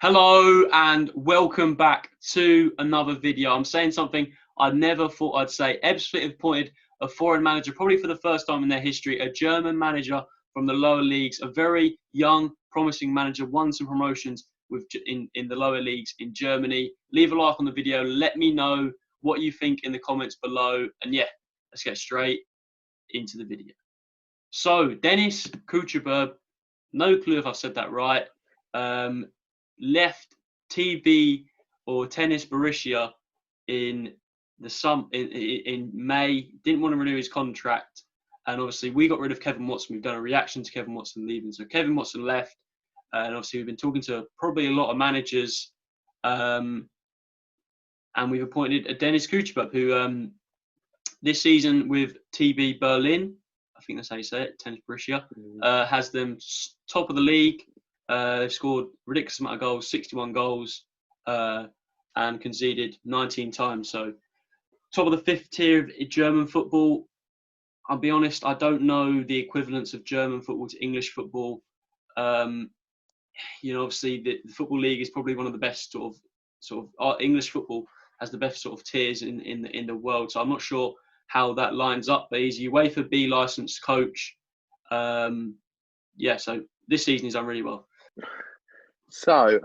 Hello and welcome back to another video. I'm saying something I never thought I'd say. Ebbsfleet have appointed a foreign manager, probably for the first time in their history, a German manager from the lower leagues, a very young, promising manager, won some promotions in the lower leagues in Germany. Leave a like on the video. Let me know what you think in the comments below. And yeah, let's get straight into the video. So, Dennis Kutrieb, no clue if I've said that right, left TB or Tennis Borussia in May. Didn't want to renew his contract, and obviously we got rid of Kevin Watson. We've done a reaction to Kevin Watson leaving, so Kevin Watson left, and obviously we've been talking to probably a lot of managers, and we've appointed a Dennis Kutrieb, who this season with TB Berlin, I think that's how you say it, Tennis Borussia, has them top of the league. They've scored a ridiculous amount of goals, 61 goals, and conceded 19 times. So top of the fifth tier of German football. I'll be honest, I don't know the equivalence of German football to English football. Obviously the Football League is probably one of the best sort of English football has the best sort of tiers in the world. So I'm not sure how that lines up, but he's a UEFA B licensed coach. So this season he's done really well. So,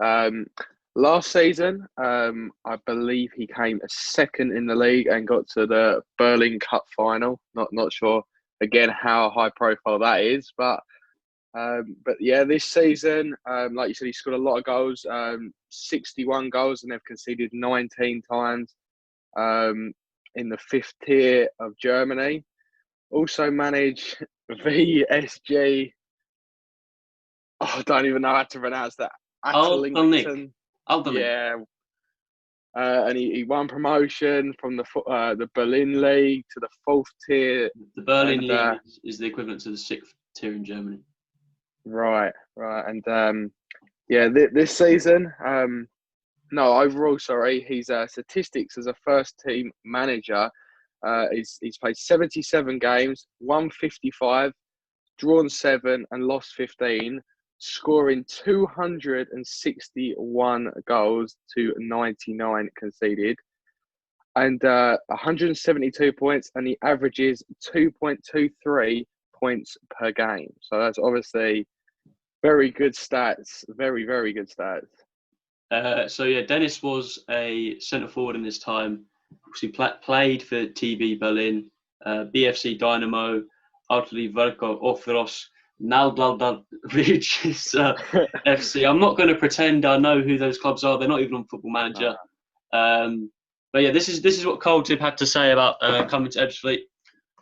last season, I believe he came second in the league and got to the Berlin Cup final. Not sure again how high profile that is, but yeah, this season, like you said, he scored a lot of goals, 61 goals, and they've conceded 19 times in the fifth tier of Germany. Also managed VSG. Oh, I don't even know how to pronounce that. Altglienicke. Yeah. And he won promotion from the Berlin League to the fourth tier. The Berlin League is the equivalent to the sixth tier in Germany. Right. And this season, overall, his statistics as a first team manager, he's played 77 games, won 55, drawn 7 and lost 15. Scoring 261 goals to 99 conceded, and 172 points, and he averages 2.23 points per game. So that's obviously very good stats, very, very good stats. Dennis was a centre forward in his time. He played for TB Berlin, BFC Dynamo, Altglienicke, Offros, FC. I'm not going to pretend I know who those clubs are. They're not even on Football Manager. But yeah, this is what Kutrieb had to say about coming to Ebbsfleet.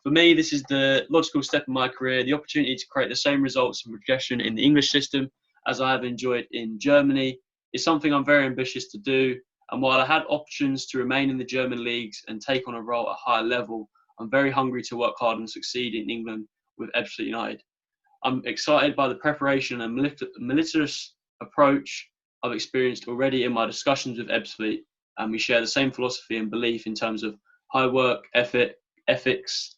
For me, this is the logical step in my career. The opportunity to create the same results and progression in the English system as I have enjoyed in Germany is something I'm very ambitious to do. And while I had options to remain in the German leagues and take on a role at a higher level, I'm very hungry to work hard and succeed in England with Ebbsfleet United. I'm excited by the preparation and meticulous approach I've experienced already in my discussions with Ebbsfleet, and we share the same philosophy and belief in terms of high work, ethics,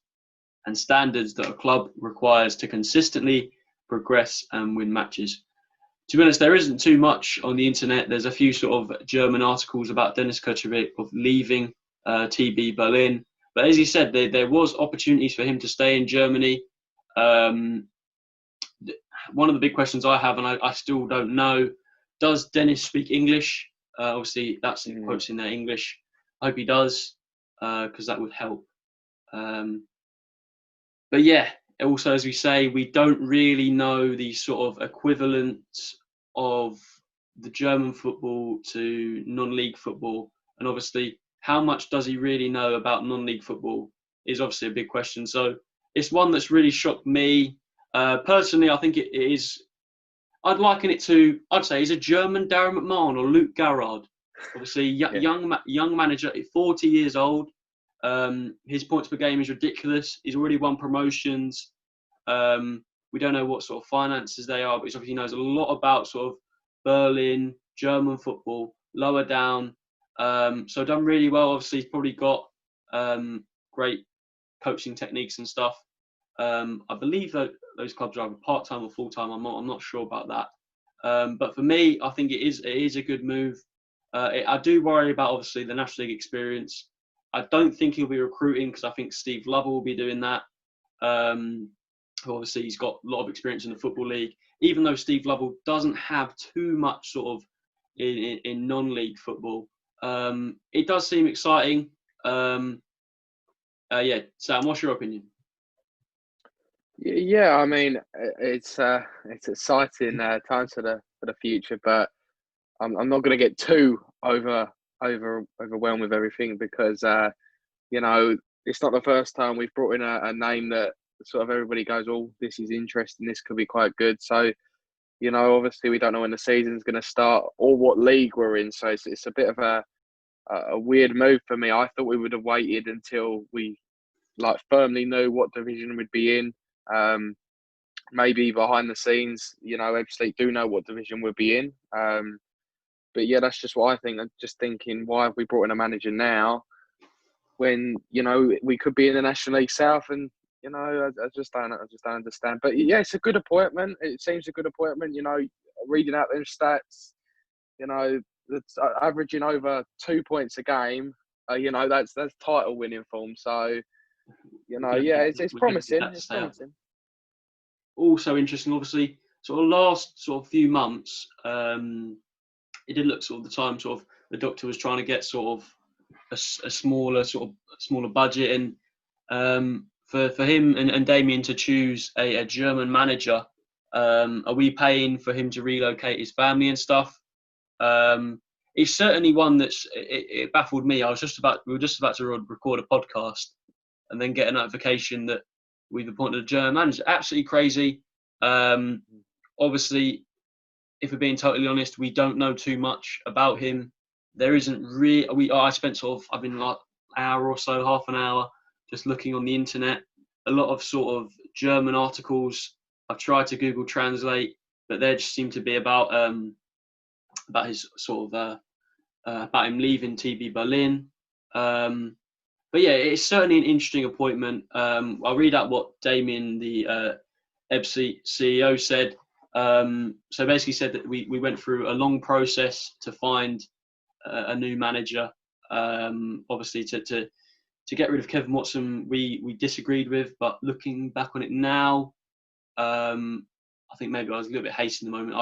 and standards that a club requires to consistently progress and win matches. To be honest, there isn't too much on the internet. There's a few sort of German articles about Dennis Kutrieb of leaving TB Berlin, but as he said, there was opportunities for him to stay in Germany. One of the big questions I have, and I still don't know, does Dennis speak English? Obviously, that's in quotes in there, English. I hope he does, because that would help. But yeah, also, as we say, we don't really know the sort of equivalent of the German football to non-league football. And obviously, how much does he really know about non-league football is obviously a big question. So it's one that's really shocked me. Personally, I think it is. I'd liken it to. I'd say he's a German Darren McMahon or Luke Garrard. Obviously, young manager, 40 years old. His points per game is ridiculous. He's already won promotions. We don't know what sort of finances they are, but he obviously knows a lot about sort of Berlin, German football, lower down. So done really well. Obviously, he's probably got great coaching techniques and stuff. I believe that those clubs are either part-time or full-time. I'm not sure about that. But for me, I think it is a good move. I do worry about, obviously, the National League experience. I don't think he'll be recruiting, because I think Steve Lovell will be doing that. Obviously, he's got a lot of experience in the Football League, even though Steve Lovell doesn't have too much sort of in non-league football. It does seem exciting. Yeah, Sam, what's your opinion? Yeah, I mean, it's exciting times for the future, but I'm not going to get too overwhelmed with everything, because you know, it's not the first time we've brought in a name that sort of everybody goes, "Oh, this is interesting. This could be quite good." So, you know, obviously we don't know when the season's going to start or what league we're in. So it's a bit of a weird move for me. I thought we would have waited until we firmly knew what division we'd be in. Maybe behind the scenes, you know, Ebbsfleet do know what division we'll be in. But yeah, that's just what I think. I'm just thinking, why have we brought in a manager now when, you know, we could be in the National League South? And, you know, I just don't understand. But yeah, it's a good appointment. It seems a good appointment. You know, reading out them stats, you know, that's averaging over 2 points a game. You know, that's title winning form. So, you know, yeah, it's promising. It's promising. Also interesting, obviously, sort of last sort of few months, it did look sort of the time sort of the doctor was trying to get sort of a smaller budget, and for him and Damien to choose a German manager, are we paying for him to relocate his family and stuff? It's certainly one that's it baffled me. We were just about to record a podcast, and then get a notification that we've appointed a German manager. Absolutely crazy. Obviously, if we're being totally honest, we don't know too much about him. There isn't really. I've been like an hour or so, half an hour, just looking on the internet. A lot of sort of German articles. I've tried to Google Translate, but they just seem to be about his sort of about him leaving TB Berlin. But yeah, it's certainly an interesting appointment. I'll read out what Damien, the Ebbsfleet CEO, said. So basically said that we went through a long process to find a new manager. Obviously to get rid of Kevin Watson, we disagreed with, but looking back on it now, I think maybe I was a little bit hasty in the moment.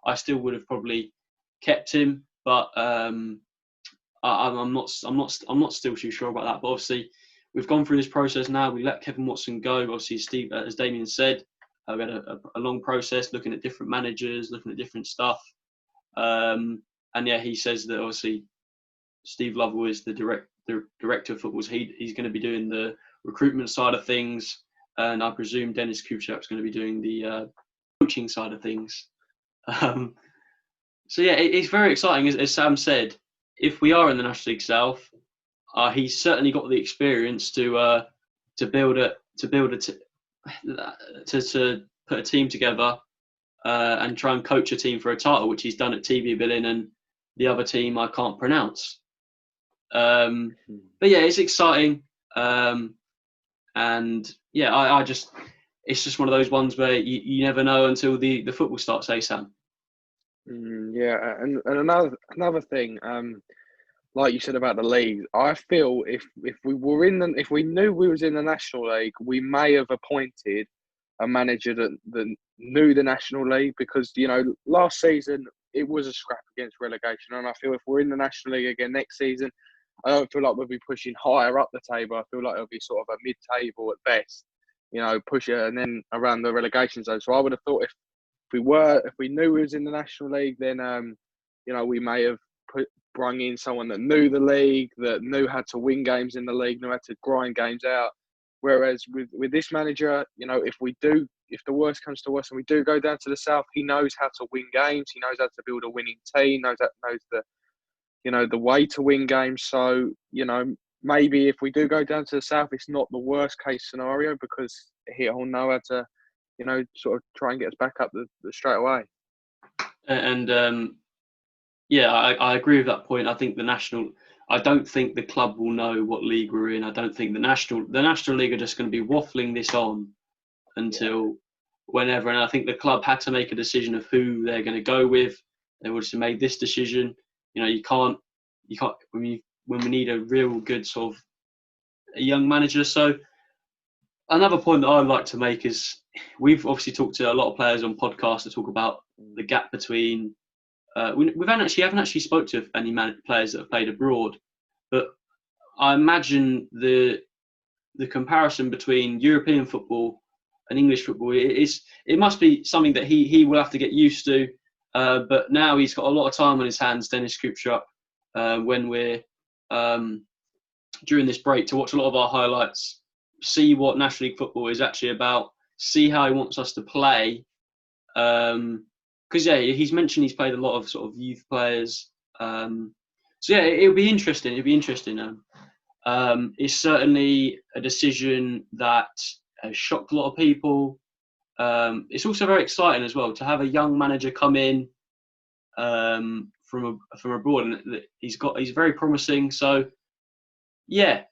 I still would have probably kept him, but I'm not still too sure about that. But obviously, we've gone through this process now. We let Kevin Watson go. Obviously, Steve, as Damien said, we had a long process looking at different managers, looking at different stuff. And yeah, he says that obviously Steve Lovell is the director of football. So he's going to be doing the recruitment side of things, and I presume Dennis Kutreib is going to be doing the coaching side of things. So yeah, it's very exciting. As Sam said, if we are in the National League South, he's certainly got the experience to put a team together and try and coach a team for a title, which he's done at TB Berlin and the other team I can't pronounce. But yeah, it's exciting, and yeah, it's just one of those ones where you never know until the football starts, Sam. Yeah, and another thing, like you said about the league, I feel if we knew we was in the National League, we may have appointed a manager that knew the National League, because, you know, last season it was a scrap against relegation, and I feel if we're in the National League again next season, I don't feel like we'll be pushing higher up the table. I feel like it'll be sort of a mid-table at best, you know, push it and then around the relegation zone. So I would have thought if we knew we was in the National League, then you know, we may have brung in someone that knew the league, that knew how to win games in the league, knew how to grind games out. Whereas with this manager, you know, if the worst comes to worst and we do go down to the South, he knows how to win games. He knows how to build a winning team. Knows the way to win games. So, you know, maybe if we do go down to the South, it's not the worst case scenario, because he'll know how to, you know, sort of try and get us back up the straight away. And yeah, I agree with that point. I think I don't think the club will know what league we're in. I don't think the National League are just going to be waffling this on until whenever. And I think the club had to make a decision of who they're going to go with. They obviously made this decision. You know, you can't when we need a real good sort of a young manager. So another point that I'd like to make is we've obviously talked to a lot of players on podcasts to talk about the gap between. We haven't actually spoke to any players that have played abroad, but I imagine the comparison between European football and English football it must be something that he will have to get used to. But now he's got a lot of time on his hands, Dennis Kutrieb, when we're during this break to watch a lot of our highlights, see what National League football is actually about, see how he wants us to play. Because he's mentioned he's played a lot of sort of youth players. So yeah, it'll be interesting. It's certainly a decision that has shocked a lot of people. It's also very exciting as well to have a young manager come in from abroad, and he's very promising. So yeah,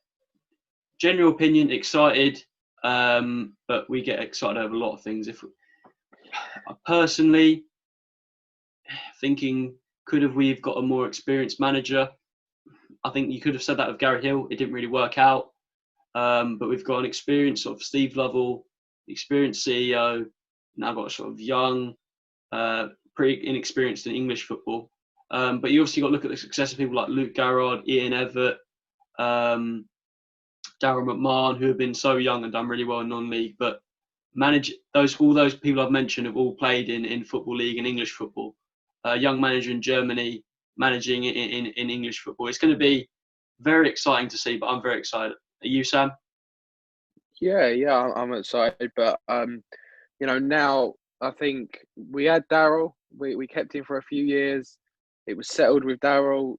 general opinion, excited, but we get excited over a lot of things. Personally, thinking, we've got a more experienced manager? I think you could have said that with Gary Hill. It didn't really work out. But we've got an experienced sort of Steve Lovell, experienced CEO, now got a sort of young, pretty inexperienced in English football. But you obviously got to look at the success of people like Luke Garrard, Ian Evatt, Darryl McMahon, who have been so young and done really well in non-league. But all those people I've mentioned have all played in Football League and English football. A young manager in Germany managing in English football. It's going to be very exciting to see, but I'm very excited. Are you, Sam? Yeah, I'm excited. But, now I think we had Darryl. We kept him for a few years. It was settled with Darryl.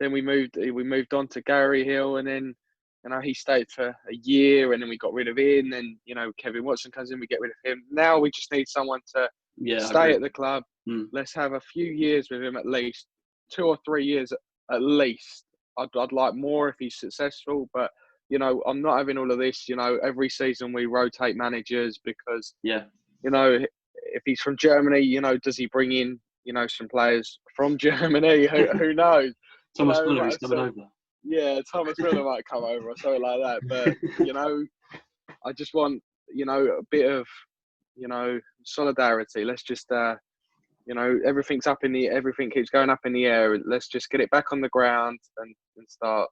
Then we moved on to Gary Hill, and then he stayed for a year, and then we got rid of him. And Kevin Watson comes in, we get rid of him. Now we just need someone to stay at the club. Let's have a few years with him, at least 2 or 3 years at least. I'd like more if he's successful, but I'm not having all of this. Every season we rotate managers because if he's from Germany, does he bring in some players from Germany? Who knows? Thomas Müller is coming over. Yeah, Thomas Müller might come over or something like that. But I just want a bit of solidarity. Let's just everything keeps going up in the air. Let's just get it back on the ground and start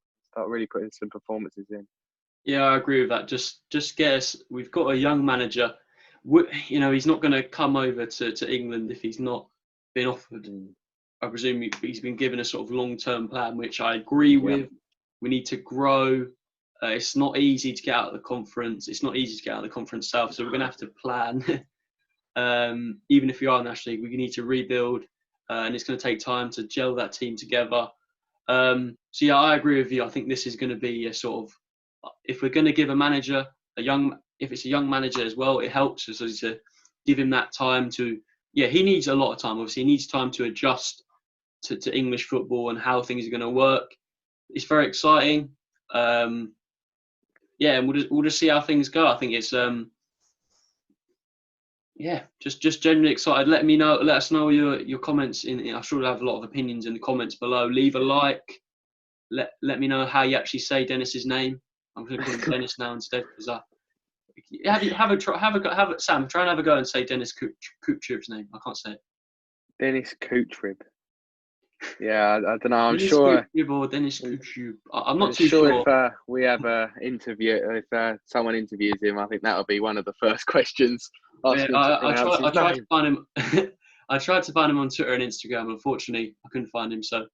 really putting some performances in. Yeah, I agree with that. Just guess, we've got a young manager. He's not going to come over to England if he's not been offered. I presume he's been given a sort of long-term plan, which I agree with. We need to grow. It's not easy to get out of the conference. It's not easy to get out of the conference south. So we're going to have to plan. Even if we are National League, we need to rebuild, and it's going to take time to gel that team together. So yeah, I agree with you. I think this is going to be a sort of, if we're going to give a manager if it's a young manager as well, it helps us to give him that time to. Yeah, he needs a lot of time. Obviously, he needs time to adjust to English football and how things are going to work. It's very exciting. And we'll just see how things go. I think it's just genuinely excited. Let us know your comments. I'm sure we'll have a lot of opinions in the comments below. Leave a like. Let me know how you actually say Dennis's name. I'm going to call him Dennis now instead, because Sam, try and have a go and say Dennis Kutrieb's name. I can't say it. Dennis Kutrieb. Yeah, I don't know. I'm Dennis sure. Kutrieb or Dennis Kutrieb. I'm not too sure. If we have a interview, if someone interviews him, I think that'll be one of the first questions. I tried to find him. I tried to find him on Twitter and Instagram. Unfortunately, I couldn't find him. So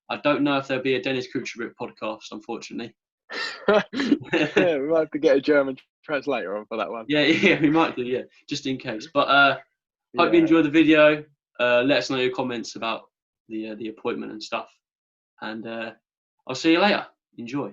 I don't know if there'll be a Dennis Kutrieb podcast. Unfortunately. We might have to get a German translator on for that one. Yeah, we might do. Yeah, just in case. But hope you enjoyed the video. Let us know your comments about the appointment and stuff. And I'll see you later. Enjoy.